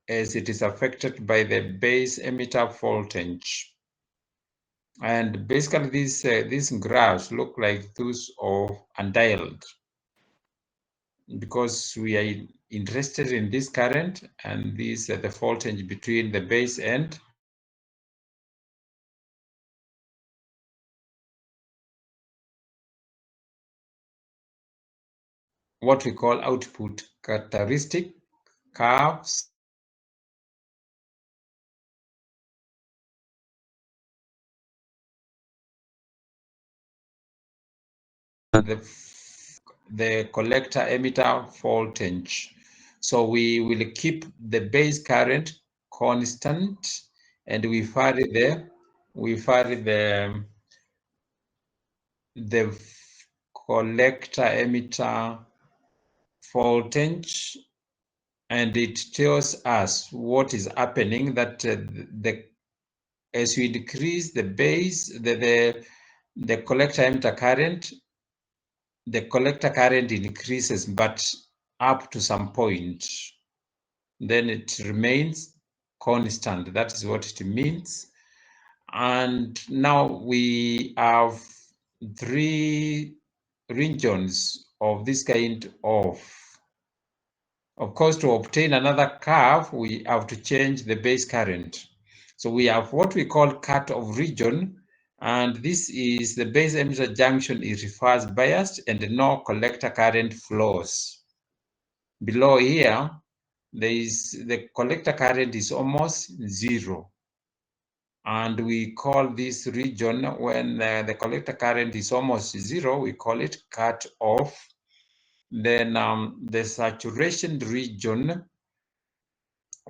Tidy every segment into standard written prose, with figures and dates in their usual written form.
as it is affected by the base emitter voltage. And basically these graphs look like those of undialed, because we are interested in this current, and this the voltage between the base and what we call output characteristic curves. The collector emitter voltage. So we will keep the base current constant, and we vary the collector emitter voltage, and it tells us what is happening, that as we decrease the base, the collector emitter current, the collector current increases, but up to some point, then it remains constant. That is what it means. And now we have 3 regions of this kind of course, to obtain another curve, we have to change the base current. So we have what we call cut-off region, and this is the base emitter junction is reverse biased and no collector current flows. Below here, the collector current is almost 0. And we call this region, when the collector current is almost 0, we call it cut-off. Then the saturation region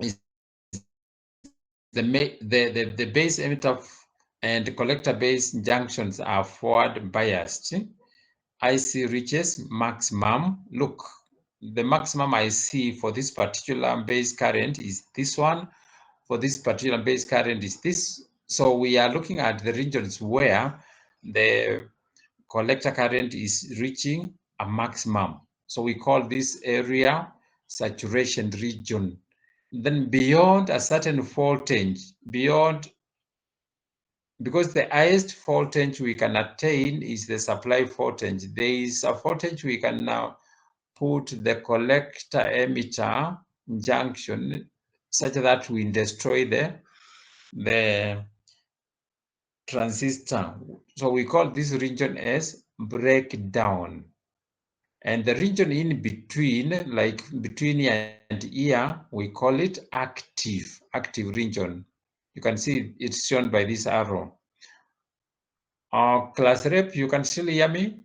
is the base emitter and the collector base junctions are forward biased. IC reaches maximum. Look, the maximum I see for this particular base current is this one. For this particular base current is this. So we are looking at the regions where the collector current is reaching a maximum. So we call this area saturation region. Then beyond a certain voltage, because the highest voltage we can attain is the supply voltage. There is a voltage we can now put the collector emitter junction such that we destroy the transistor. So we call this region as breakdown. And the region in between, like between here and here, we call it active region. You can see it's shown by this arrow. Class rep, you can still hear me?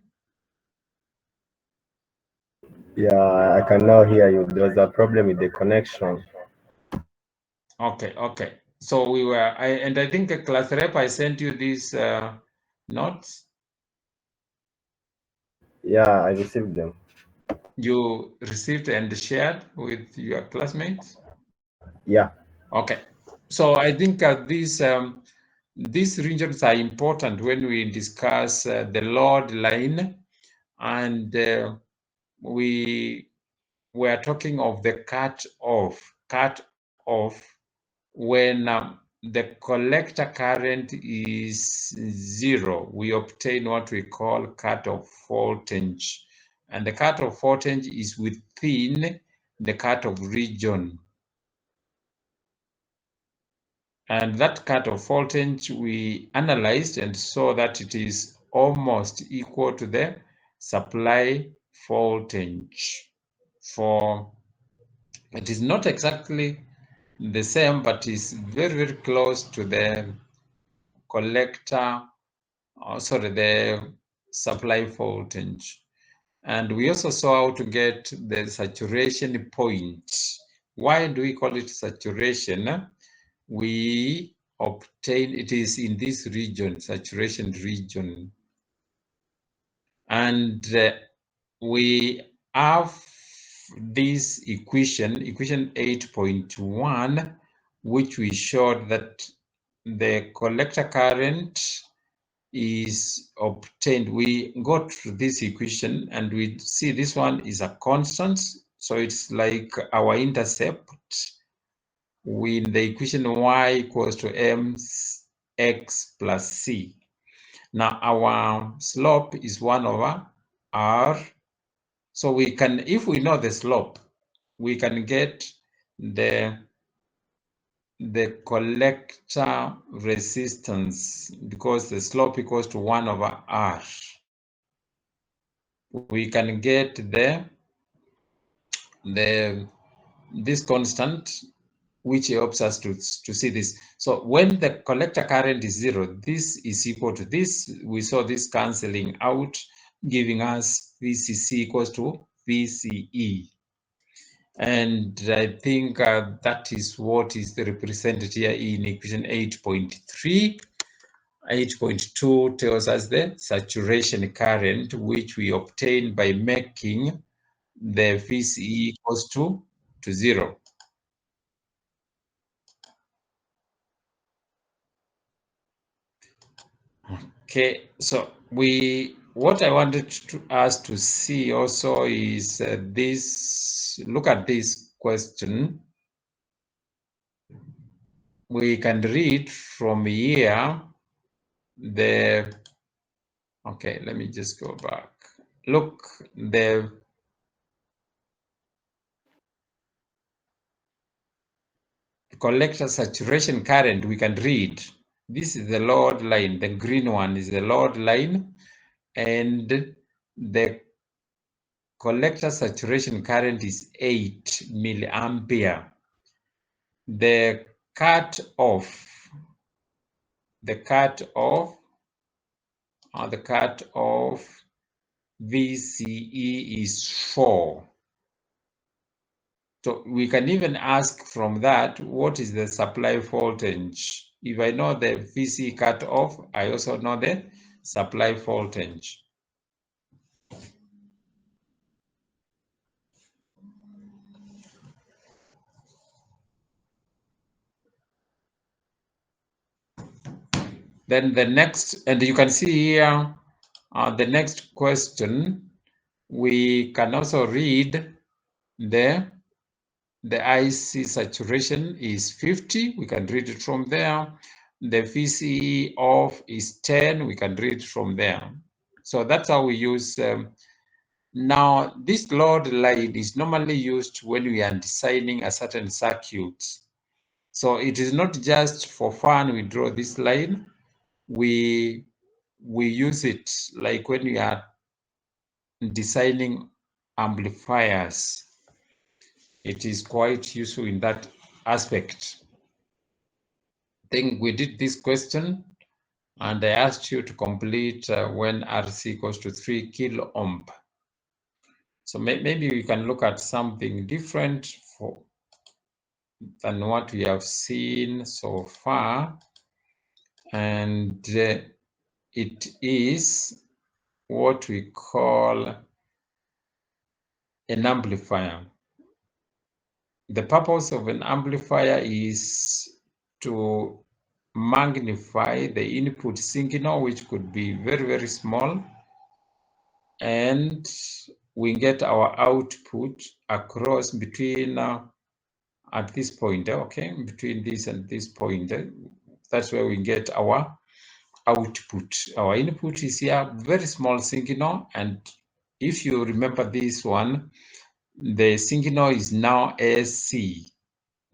Yeah, I can now hear you. There was a problem with the connection. Okay. So we were, I think class rep, I sent you these notes. Yeah, I received them. You received and shared with your classmates? Yeah. Okay. So I think these regions are important when we discuss the load line, and we were talking of the cut off when the collector current is 0. We obtain what we call cut-off voltage, and the cut-off voltage is within the cut-off region. And that cut-off voltage we analyzed and saw that it is almost equal to the supply voltage. It is not exactly the same, but is very close to the collector, the supply voltage. And we also saw how to get the saturation point. Why do we call it saturation? We obtain, it is in this region, saturation region. And we have this equation 8.1, which we showed that the collector current is obtained. We got this equation and we see this one is a constant. So it's like our intercept. in the equation y equals to mx plus c. Now our slope is 1 over r. So we can, if we know the slope, we can get the collector resistance, because the slope equals to 1 over r. We can get this constant, which helps us to see this. So when the collector current is 0, this is equal to this. We saw this cancelling out, giving us VCC equals to VCE. And I think that is what is represented here in equation 8.3. 8.2 tells us the saturation current, which we obtain by making the VCE equals to 0. Okay, so what I wanted us to see also is this. Look at this question. We can read from here okay, let me just go back. Look, the collector saturation current, we can read. This is the load line. The green one is the load line, and the collector saturation current is 8 milliampere. The cut off VCE is 4. So we can even ask from that, what is the supply voltage? If I know the VCE cut off, I also know the supply voltage. Then the next, and you can see here, the next question, we can also read the IC saturation is 50. We can read it from there. The VCE off is 10. We can read it from there. So that's how we use. Now, this load line is normally used when we are designing a certain circuit. So it is not just for fun we draw this line. We use it like when we are designing amplifiers. It is quite useful in that aspect. I think we did this question, and I asked you to complete when RC equals to 3 kilo ohm. So maybe we can look at something different than what we have seen so far, and it is what we call an amplifier. The purpose of an amplifier is to magnify the input signal, which could be very, very small, and we get our output across between at this point, okay, between this and this point. That's where we get our output. Our input is here, very small signal, and if you remember this one, the signal is now AC,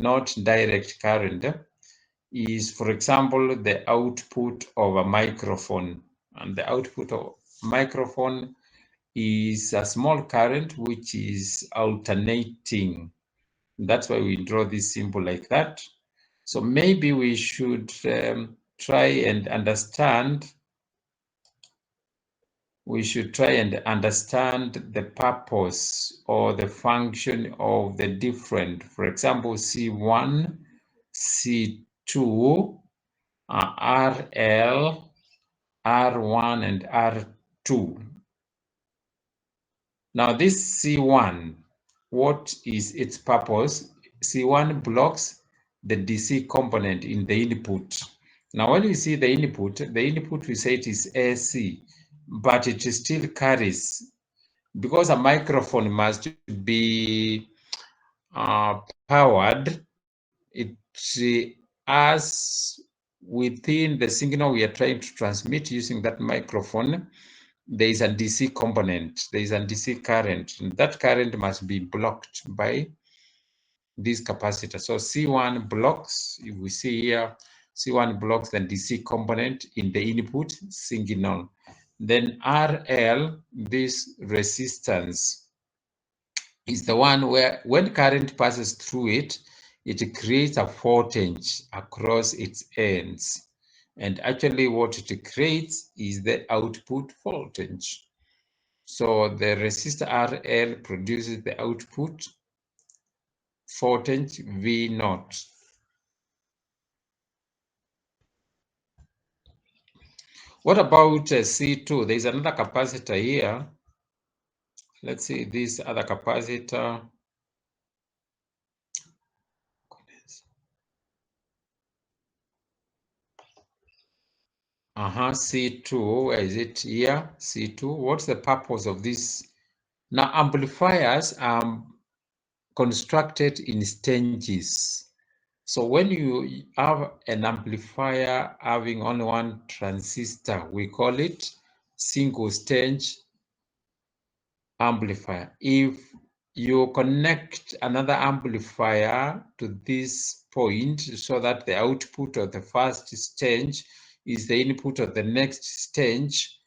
not direct current. Is, for example, the output of a microphone, and the output of microphone is a small current which is alternating. That's why we draw this symbol like that. So maybe we should try and understand the purpose or the function of the different, for example, C1, C2, RL, R1, and R2. Now this C1, what is its purpose? C1 blocks the DC component in the input. Now when we see the input we say it is AC, but it still carries, because a microphone must be powered, it as within the signal we are trying to transmit using that microphone, there is a DC component, there is a DC current, and that current must be blocked by this capacitor. So C1 blocks, if we see here, C1 blocks the DC component in the input signal. Then RL, this resistance, is the one where when current passes through it, it creates a voltage across its ends. And actually what it creates is the output voltage. So the resistor RL produces the output voltage V naught. What about C2? There's another capacitor here. Let's see this other capacitor. C2, where is it here? C2, what's the purpose of this? Now, amplifiers are constructed in stages. So when you have an amplifier having only one transistor, we call it single stage amplifier. If you connect another amplifier to this point so that the output of the first stage is the input of the next stage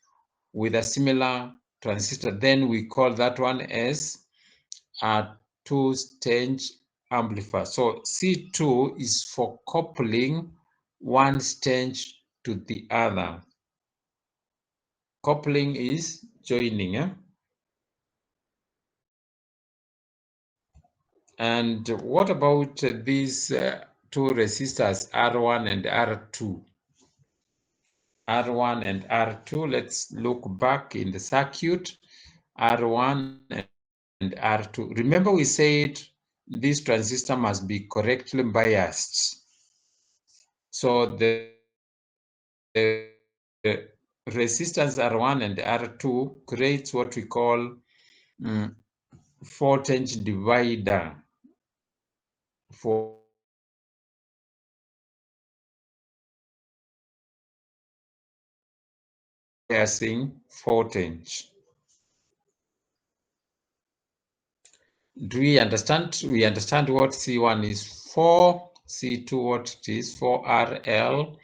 with a similar transistor, then we call that one as a two-stage amplifier. So C2 is for coupling one stage to the other. Coupling is joining. And what about these two resistors, R1 and R2? R1 and R2, let's look back in the circuit, R1 and R2. Remember we said this transistor must be correctly biased. So the resistance R1 and R2 creates what we call voltage divider for biasing voltage. Do we understand? We understand what C1 is for, C2 what it is for, RL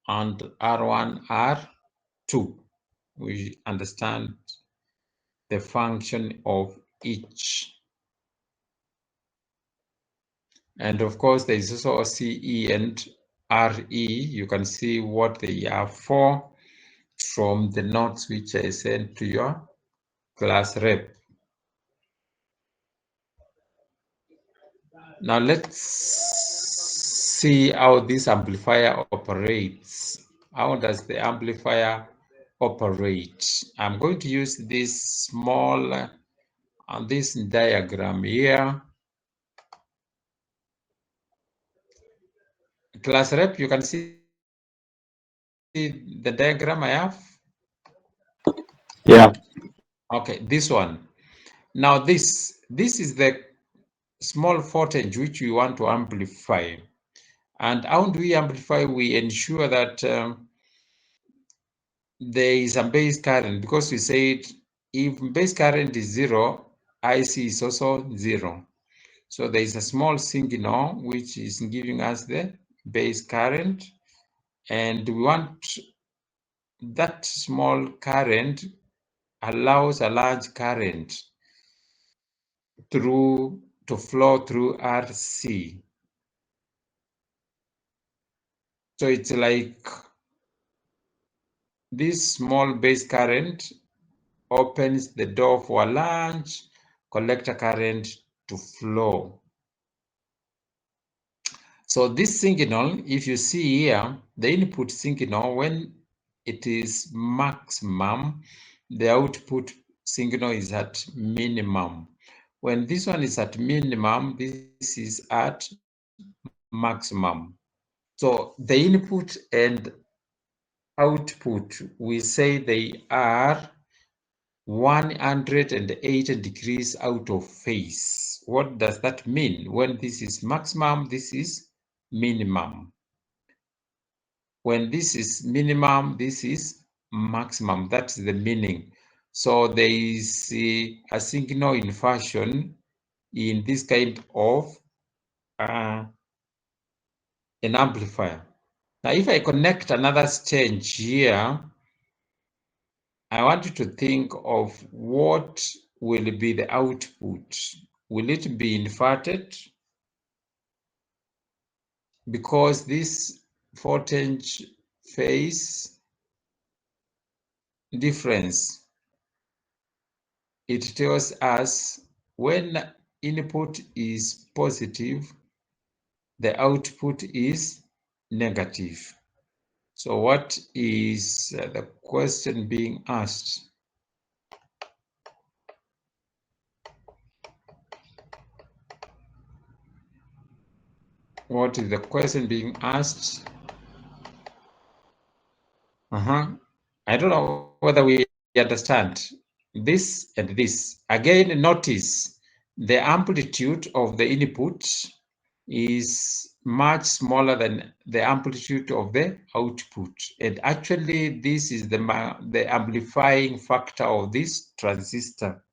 and R1, R2. We understand the function of each. And of course, there is also CE and RE. You can see what they are for from the notes which I sent to your class rep. Now let's see how this amplifier operates. How does the amplifier operate? I'm going to use this small this diagram here. Class rep, you can see the diagram I have? Yeah. Okay, this one. Now this is the small voltage which we want to amplify. And how do we amplify? We ensure that there is a base current, because we said if base current is 0, IC is also 0. So there is a small signal which is giving us the base current, and we want that small current allows a large current to flow through RC. So it's like this small base current opens the door for a large collector current to flow. So this signal, if you see here, the input signal, when it is maximum, the output signal is at minimum. When this one is at minimum, this is at maximum. So the input and output, we say they are 180 degrees out of phase. What does that mean? When this is maximum, this is minimum. When this is minimum, this is maximum. That's the meaning. So there is a signal inversion in this kind of an amplifier. Now, if I connect another stage here, I want you to think of what will be the output. Will it be inverted? Because this voltage phase difference, it tells us when input is positive, the output is negative. So what is the question being asked? What is the question being asked? I don't know whether we understand this and this. Again, notice the amplitude of the input is much smaller than the amplitude of the output. And actually, this is the amplifying factor of this transistor.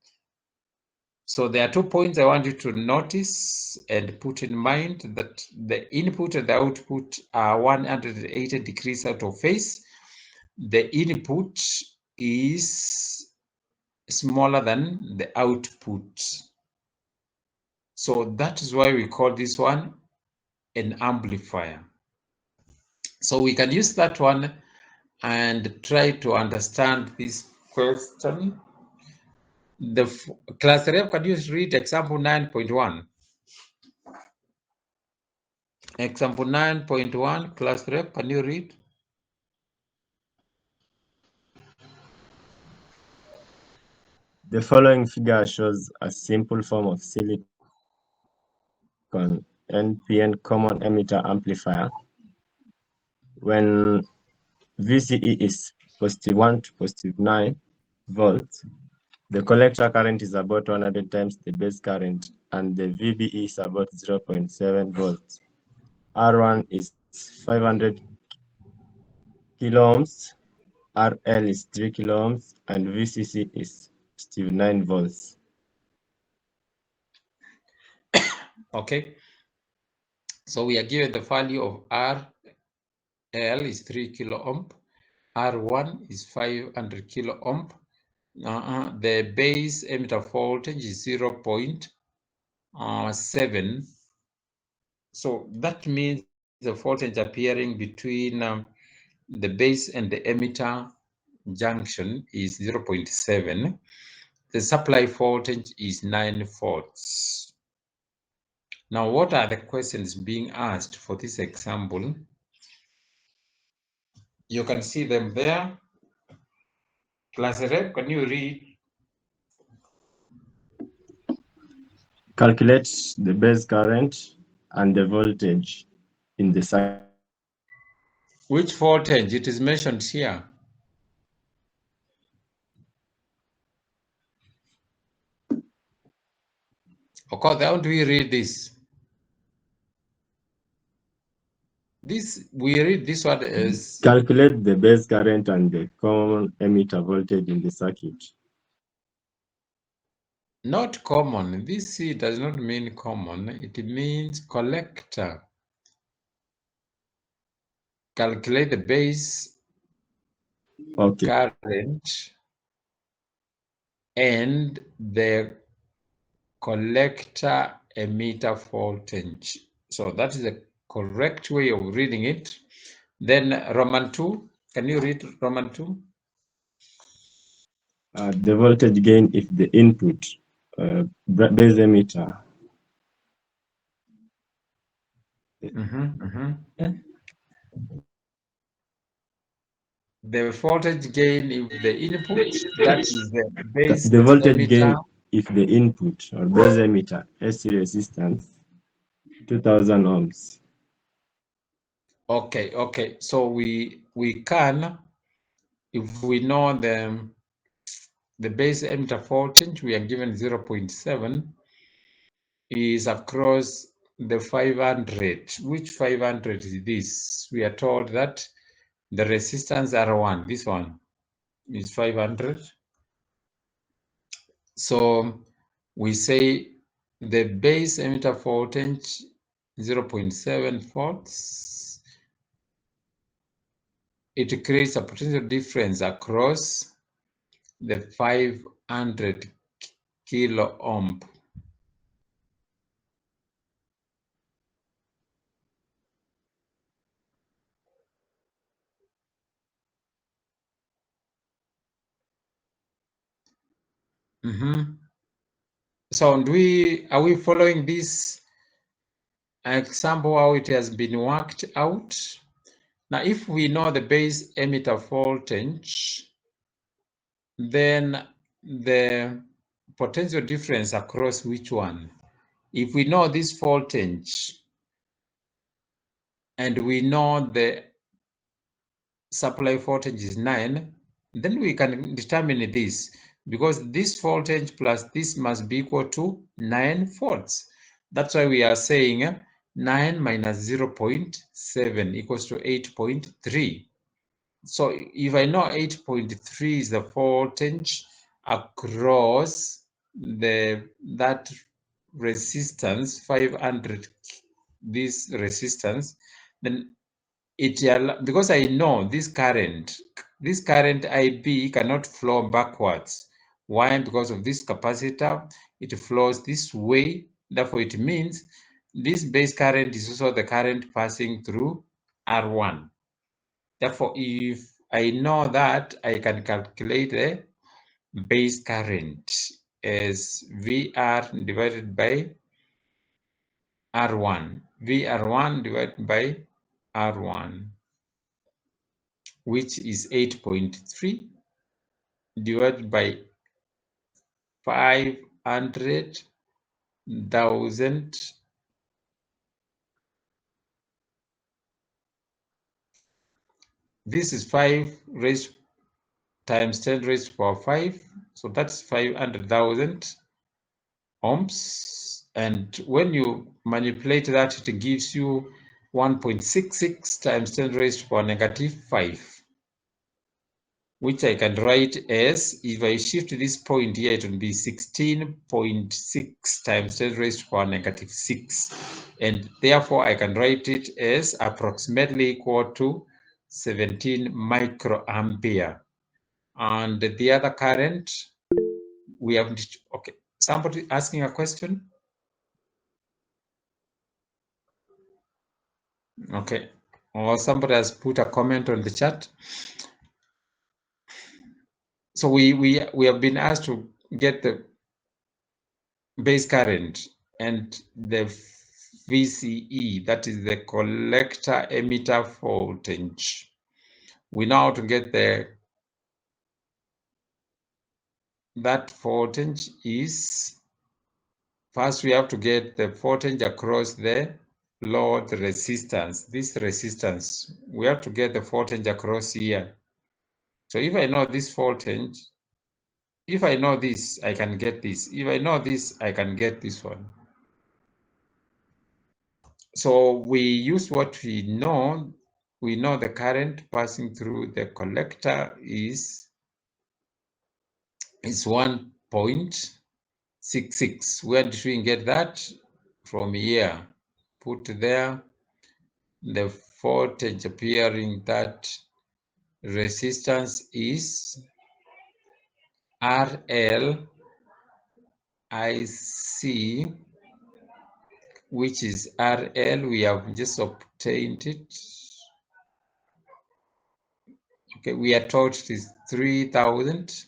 So there are 2 points I want you to notice and put in mind, that the input and the output are 180 degrees out of phase. The input is smaller than the output. So that is why we call this one an amplifier. So we can use that one and try to understand this question. The class rep, can you read example 9.1? Example 9.1, class rep, can you read? The following figure shows a simple form of silicon NPN common emitter amplifier. When VCE is +1 to +9 volts, the collector current is about 100 times the base current, and the VBE is about 0.7 volts. R1 is 500 kilo ohms, RL is 3 kilo ohms, and VCC is still 9 volts. Okay. So we are given the value of RL is 3 kilo ohm, R1 is 500 kilo ohm. The base emitter voltage is 0.7. So that means the voltage appearing between the base and the emitter junction is 0.7. The supply voltage is 9 volts. Now, what are the questions being asked for this example? You can see them there. Class rep, can you read? Calculate the base current and the voltage in the circuit. Which voltage? It is mentioned here. Of course, how do we read this? We read this one as... Calculate the base current and the common emitter voltage in the circuit. Not common. This C does not mean common. It means collector. Calculate the base current and the collector emitter voltage. So that is the correct way of reading it. Then Roman 2, can you read Roman 2? The voltage gain if the input base emitter. The voltage gain if the input, that is the base the voltage emitter. Gain if the input or base emitter AC resistance 2000 ohms. Okay. So we can, if we know the base emitter voltage, we are given 0.7 is across the 500. Which 500 is this? We are told that the resistance R1, this one, is 500. So we say the base emitter voltage 0.7 volts. It creates a potential difference across the 500 kilo ohm. So are we following this example how it has been worked out? Now, if we know the base emitter voltage, then the potential difference across which one? If we know this voltage and we know the supply voltage is 9, then we can determine this, because this voltage plus this must be equal to 9 volts. That's why we are saying 9 minus 0.7 equals to 8.3. So if I know 8.3 is the voltage across that resistance 500, this resistance, then because I know this current IB cannot flow backwards. Why? Because of this capacitor, it flows this way. Therefore, it means this base current is also the current passing through R1. Therefore, if I know that, I can calculate the base current as VR divided by R1. VR1 divided by R1, which is 8.3 divided by 500,000. This is 5 raised times 10 raised to power 5. So that's 500,000 ohms. And when you manipulate that, it gives you 1.66 times 10 raised to power negative 5, which I can write as, if I shift this point here, it will be 16.6 times 10 raised to power negative 6. And therefore, I can write it as approximately equal to 17 microampere. And the other current, we have, okay, somebody asking a question? Okay, or somebody has put a comment on the chat. So we have been asked to get the base current and the VCE, that is the collector emitter voltage. We know how to get that voltage is, first we have to get the voltage across the load resistance. This resistance, we have to get the voltage across here. So if I know this voltage, if I know this, I can get this. If I know this, I can get this one. So we use what we know. We know the current passing through the collector is 1.66. Where did we get that? From here. Put there the voltage appearing, that resistance is RL IC, which is RL. We have just obtained it. Okay, we are told it is 3,000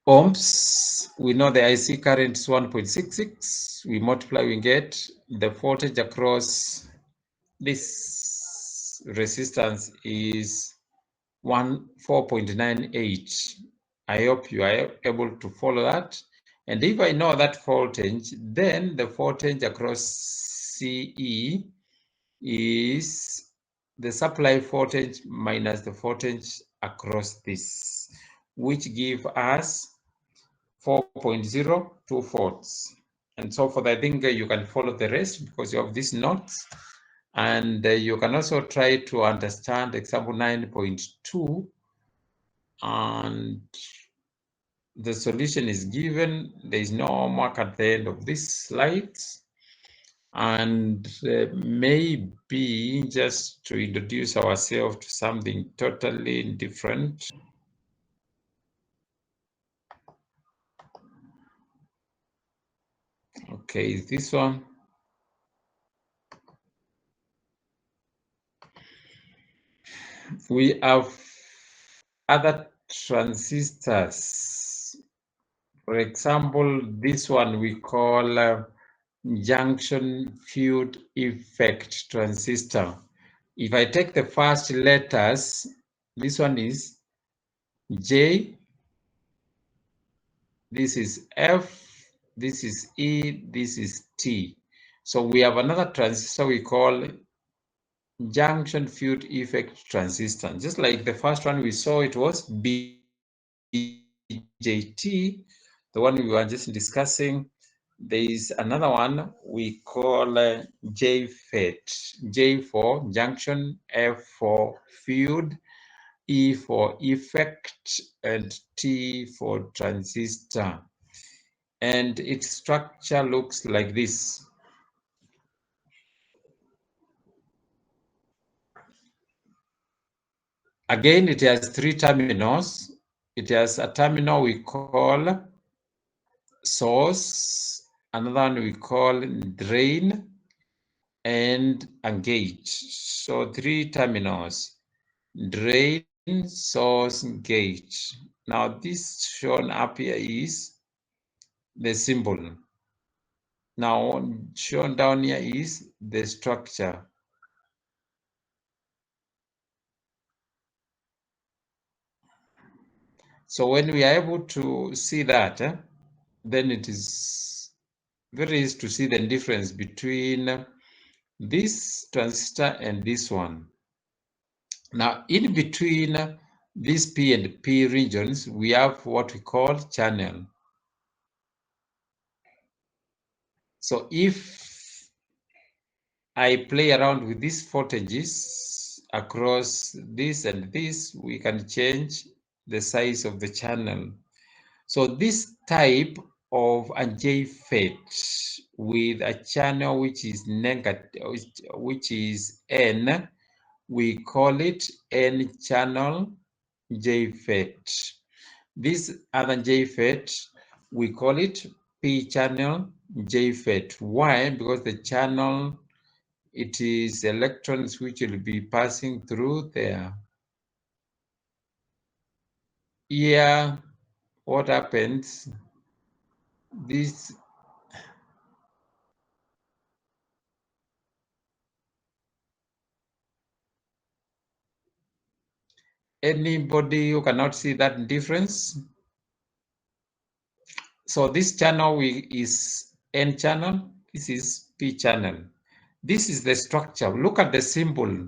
ohms. We know the IC current is 1.66. We multiply, we get the voltage across this resistance is 4.98. I hope you are able to follow that. And if I know that voltage, then the voltage across CE is the supply voltage minus the voltage across this, which give us 4.02 volts, and so forth. I think you can follow the rest because you have these notes, and you can also try to understand example 9.2, and the solution is given. There is no homework at the end of this slides. And maybe just to introduce ourselves to something totally different. Okay, this one. We have other transistors. For example, this one we call junction field effect transistor. If I take the first letters, this one is J, this is F, this is E, this is T. So we have another transistor we call junction field effect transistor. Just like the first one we saw, it was BJT, the one we were just discussing. There is another one we call JFET. J for junction, F for field, E for effect, and T for transistor. And its structure looks like this. Again, it has three terminals. It has a terminal we call source, another one we call drain, and a gate. So three terminals: drain, source, gate. Now this shown up here is the symbol. Now shown down here is the structure. So when we are able to see that, then it is very easy to see the difference between this transistor and this one. Now, in between these P and P regions, we have what we call channel. So if I play around with these voltages across this and this, we can change the size of the channel. So this type of a JFET with a channel which is negative, which is N, we call it N-channel JFET. This other JFET, we call it P-channel JFET. Why? Because the channel, it is electrons which will be passing through there. Here, what happens? This anybody who cannot see that difference? So this channel is N channel, this is P channel. This is the structure. Look at the symbol.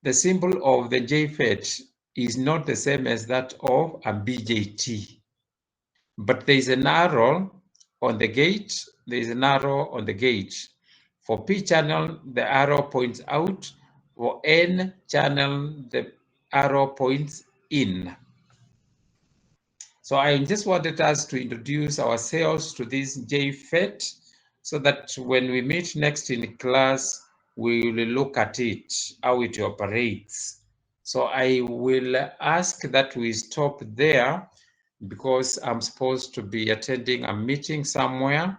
The symbol of the JFET is not the same as that of a BJT. But there is an arrow on the gate. There is an arrow on the gate. For P channel, the arrow points out. For N channel, the arrow points in. So I just wanted us to introduce ourselves to this JFET so that when we meet next in class, we will look at it, how it operates. So I will ask that we stop there because I'm supposed to be attending a meeting somewhere,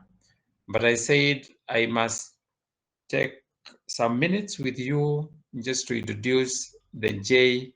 but I said I must take some minutes with you just to introduce the JFET.